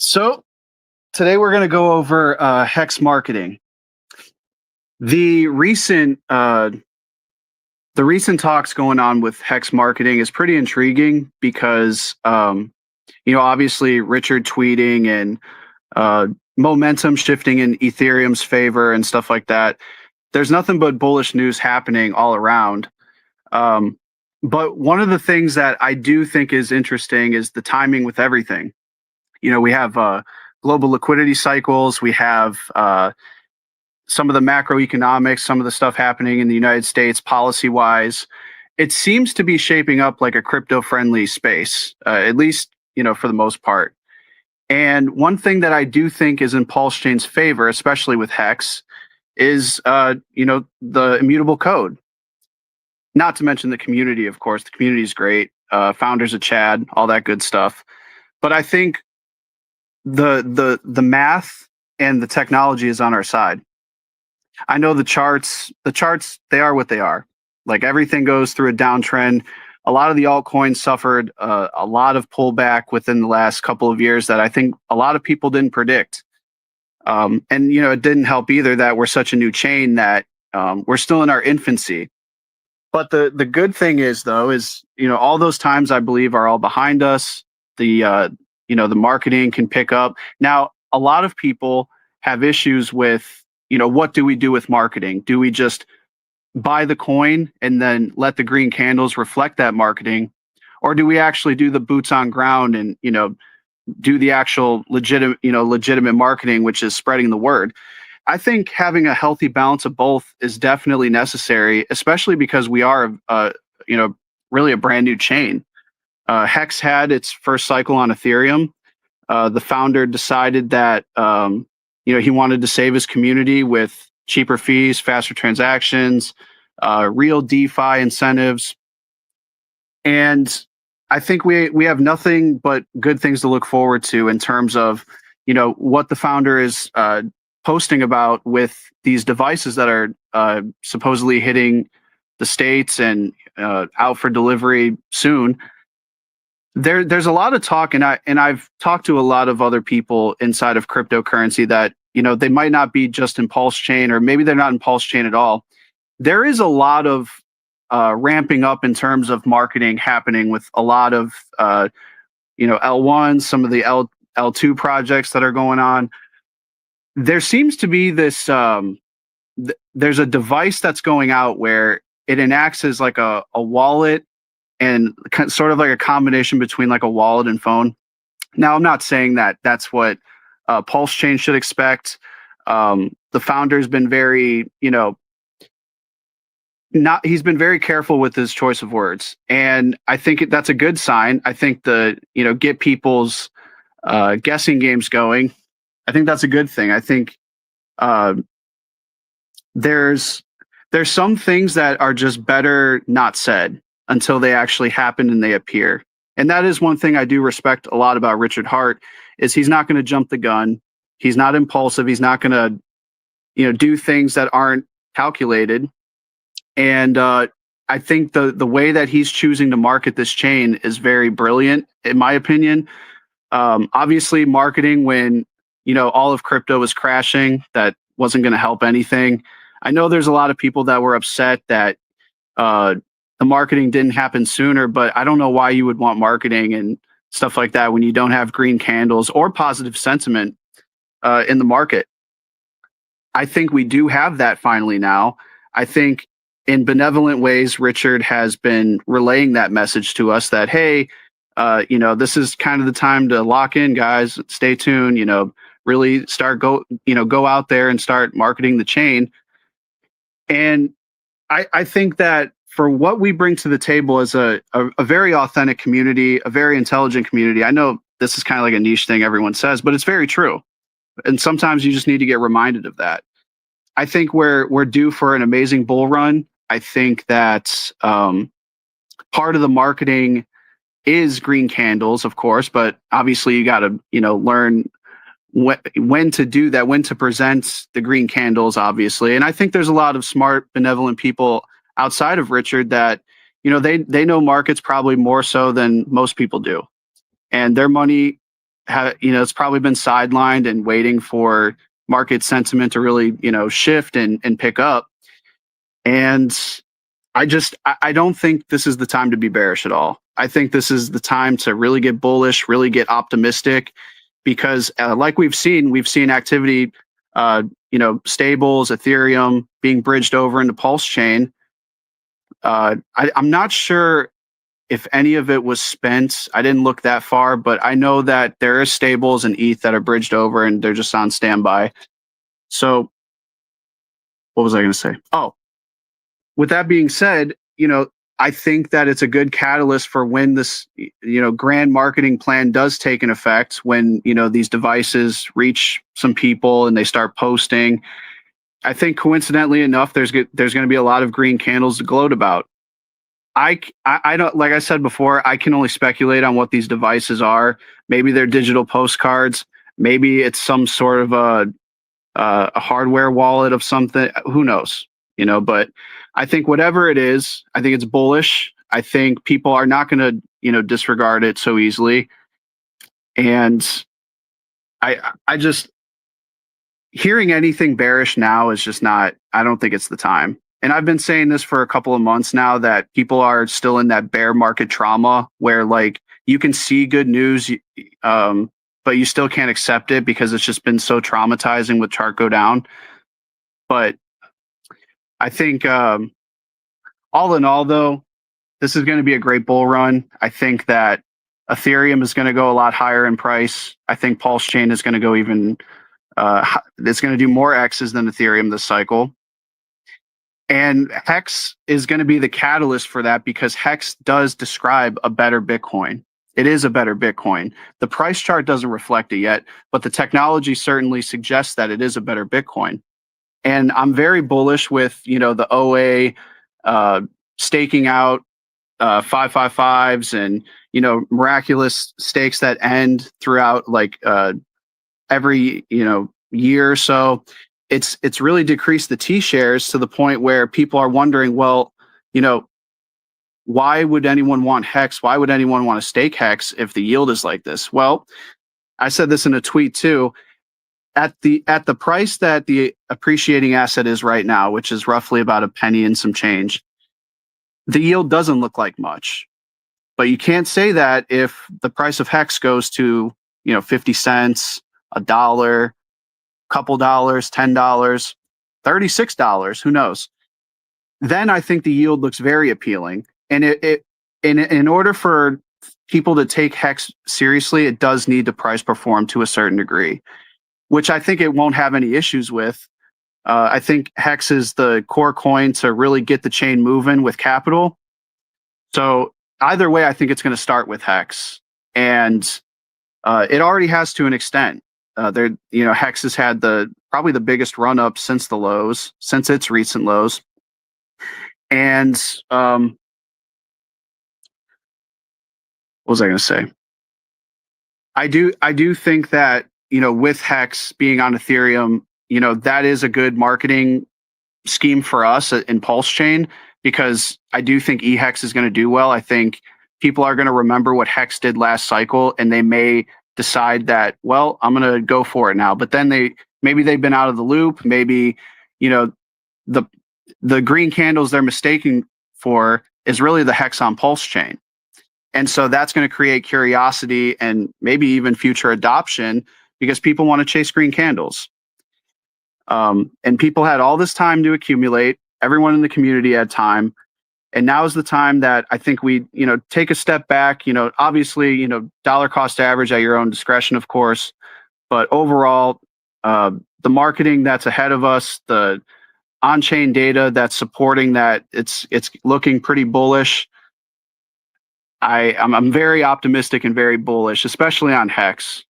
So today we're going to go over hex marketing. The recent the recent talks going on with hex marketing is pretty intriguing because obviously Richard tweeting and momentum shifting in Ethereum's favor and stuff like that. There's nothing but bullish news happening all around. Um, but one of the things that I do think is interesting is the timing with everything. We have global liquidity cycles. We have some of the macroeconomics, some of the stuff happening in the United States policy wise. It seems to be shaping up like a crypto friendly space, at least, for the most part. And one thing that I do think is in Pulse Chain's favor, especially with Hex, is, the immutable code. Not to mention the community, of course. The community is great. Founders of Chad, all that good stuff. But I think the math and the technology is on our side. I know the charts, they are what they are. Like everything goes through a downtrend. A lot of the altcoins suffered a lot of pullback within the last couple of years that I think a lot of people didn't predict. And it didn't help either that we're such a new chain that we're still in our infancy. But the good thing is though, is, all those times I believe are all behind us. The marketing can pick up. Now, a lot of people have issues with, what do we do with marketing? Do we just buy the coin and then let the green candles reflect that marketing? Or do we actually do the boots on ground and, do the actual legitimate marketing, which is spreading the word? I think having a healthy balance of both is definitely necessary, especially because we are, really a brand new chain. Hex had its first cycle on Ethereum. The founder decided that he wanted to save his community with cheaper fees, faster transactions, real DeFi incentives, and I think we have nothing but good things to look forward to in terms of what the founder is posting about with these devices that are supposedly hitting the States and out for delivery soon. There's a lot of talk, and I've talked to a lot of other people inside of cryptocurrency that they might not be just in Pulse Chain, or maybe they're not in Pulse Chain at all. There is a lot of ramping up in terms of marketing happening with a lot of L1, some of the L2 projects that are going on. There seems to be this there's a device that's going out where it enacts as like a wallet and sort of like a combination between like a wallet and phone. Now, I'm not saying that that's what Pulse Chain should expect. The founder's been very, he's been very careful with his choice of words. And I think that's a good sign. I think get people's guessing games going. I think that's a good thing. I think there's some things that are just better not said until they actually happen and they appear. And that is one thing I do respect a lot about Richard Heart, is he's not going to jump the gun. He's not impulsive. He's not going to, do things that aren't calculated. And I think the way that he's choosing to market this chain is very brilliant, in my opinion. Obviously, marketing when, all of crypto was crashing, that wasn't going to help anything. I know there's a lot of people that were upset that the marketing didn't happen sooner, but I don't know why you would want marketing and stuff like that when you don't have green candles or positive sentiment in the market. I think we do have that finally now. I think in benevolent ways, Richard has been relaying that message to us that, hey, this is kind of the time to lock in, guys. Stay tuned, really go out there and start marketing the chain. And I think that for what we bring to the table as a very authentic community, a very intelligent community, I know this is kind of like a niche thing everyone says, but it's very true. And sometimes you just need to get reminded of that. I think we're due for an amazing bull run. I think that part of the marketing is green candles, of course, but obviously you got to, learn when to do that, when to present the green candles, obviously. And I think there's a lot of smart, benevolent people outside of Richard that, they know markets probably more so than most people do. And their money it's probably been sidelined and waiting for market sentiment to really, shift and pick up. And I don't think this is the time to be bearish at all. I think this is the time to really get bullish, really get optimistic, because like we've seen activity, stables, Ethereum being bridged over into Pulse Chain. I'm not sure if any of it was spent. I didn't look that far, but I know that there is stables and ETH that are bridged over and they're just on standby. So what was I going to say? Oh, with that being said, I think that it's a good catalyst for when this, grand marketing plan does take an effect, when, these devices reach some people and they start posting. I think coincidentally enough, there's going to be a lot of green candles to gloat about. I don't, like I said before, I can only speculate on what these devices are. Maybe they're digital postcards. Maybe it's some sort of a hardware wallet of something. Who knows? But I think whatever it is, I think it's bullish. I think people are not going to, disregard it so easily. And I just, hearing anything bearish now is just not, I don't think it's the time. And I've been saying this for a couple of months now, that people are still in that bear market trauma where, like, you can see good news, but you still can't accept it because it's just been so traumatizing with chart go down. But I think all in all, though, this is going to be a great bull run. I think that Ethereum is going to go a lot higher in price. I think Pulse Chain is going to go even, it's going to do more X's than Ethereum this cycle. And Hex is going to be the catalyst for that, because Hex does describe a better Bitcoin. It is a better Bitcoin. The price chart doesn't reflect it yet, but the technology certainly suggests that it is a better Bitcoin. And I'm very bullish with, the OA staking out 555s and, miraculous stakes that end throughout, like, every, year or so. It's really decreased the T shares to the point where people are wondering, well, why would anyone want Hex? Why would anyone want to stake Hex if the yield is like this? Well, I said this in a tweet too. At the price that the appreciating asset is right now, which is roughly about a penny and some change, the yield doesn't look like much. But you can't say that if the price of Hex goes to, 50 cents, $1, couple dollars, $10, $36, who knows? Then I think the yield looks very appealing. And in order for people to take Hex seriously, it does need to price perform to a certain degree, which I think it won't have any issues with. I think Hex is the core coin to really get the chain moving with capital. So either way, I think it's going to start with Hex, and it already has to an extent. Hex has had probably the biggest run up since its recent lows. And what was I going to say? I do think that, with Hex being on Ethereum, that is a good marketing scheme for us in Pulse Chain, because I do think eHex is going to do well. I think people are going to remember what Hex did last cycle, and they may decide that, well, I'm going to go for it now. But then maybe they've been out of the loop. Maybe, the green candles they're mistaking for is really the Hex on Pulse Chain. And so that's going to create curiosity and maybe even future adoption, because people want to chase green candles. And people had all this time to accumulate. Everyone in the community had time. And now is the time that I think we, take a step back, obviously, dollar cost average at your own discretion, of course. But overall, the marketing that's ahead of us, the on-chain data that's supporting that, it's looking pretty bullish. I'm very optimistic and very bullish, especially on Hex.